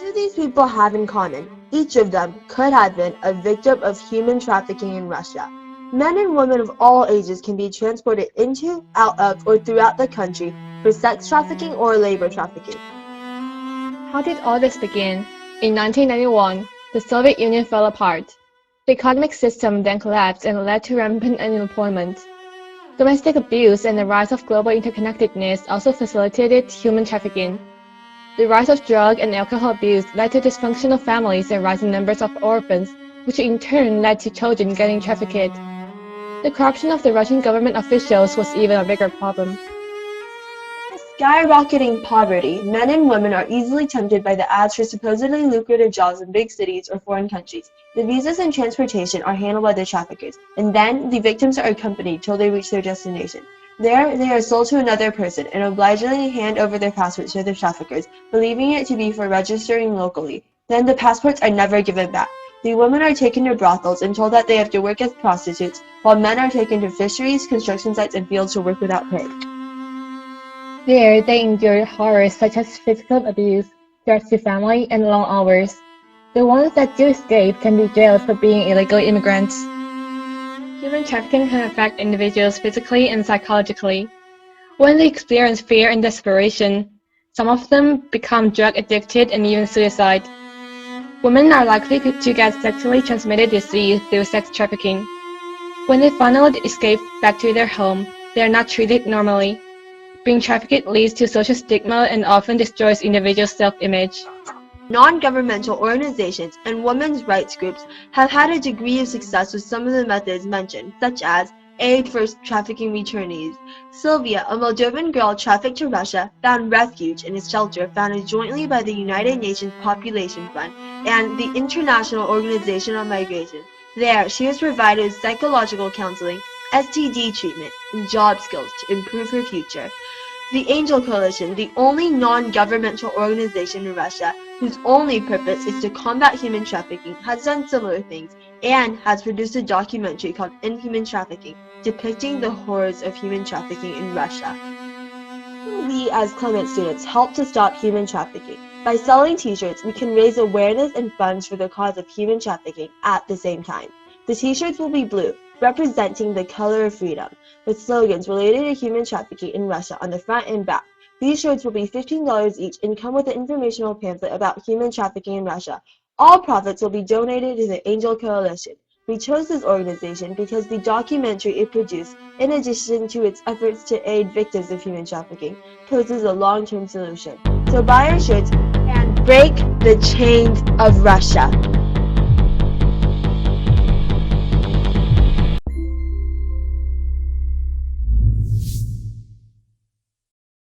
do these people have in common? Each of them could have been a victim of human trafficking in Russia. Men and women of all ages can be transported into, out of, or throughout the country for sex trafficking or labor trafficking. How did all this begin? In 1991, the Soviet Union fell apart. The economic system then collapsed and led to rampant unemployment. Domestic abuse and the rise of global interconnectedness also facilitated human trafficking. The rise of drug and alcohol abuse led to dysfunctional families and rising numbers of orphans, which in turn led to children getting trafficked. The corruption of the Russian government officials was even a bigger problem. Skyrocketing poverty, men and women are easily tempted by the ads for supposedly lucrative jobs in big cities or foreign countries. The visas and transportation are handled by the traffickers, and then the victims are accompanied till they reach their destination. There, they are sold to another person and obligingly hand over their passports to the traffickers, believing it to be for registering locally. Then the passports are never given back. The women are taken to brothels and told that they have to work as prostitutes, while men are taken to fisheries, construction sites, and fields to work without pay. There, they endured horrors such as physical abuse, threats to family, and long hours. The ones that do escape can be jailed for being illegal immigrants. Human trafficking can affect individuals physically and psychologically. When they experience fear and desperation, some of them become drug addicted and even suicide. Women are likely to get sexually transmitted disease through sex trafficking. When they finally escape back to their home, they are not treated normally. Being trafficked leads to social stigma and often destroys individuals' self-image. Non-governmental organizations and women's rights groups have had a degree of success with some of the methods mentioned, such as Aid for Trafficking Returnees. Sylvia, a Moldovan girl trafficked to Russia, found refuge in a shelter founded jointly by the United Nations Population Fund and the International Organization on Migration. There, she was provided psychological counseling, STD treatment, and job skills to improve her future. The Angel Coalition, the only non-governmental organization in Russia whose only purpose is to combat human trafficking, has done similar things and has produced a documentary called Inhuman Trafficking, depicting the horrors of human trafficking in Russia. We, as Clement students, help to stop human trafficking. By selling t-shirts, we can raise awareness and funds for the cause of human trafficking at the same time. The t-shirts will be blue, representing the color of freedom, with slogans related to human trafficking in Russia on the front and back. These shirts will be $15 each and come with an informational pamphlet about human trafficking in Russia. All profits will be donated to the Angel Coalition. We chose this organization because the documentary it produced, in addition to its efforts to aid victims of human trafficking, poses a long-term solution. So buy our shirts and break the chains of Russia.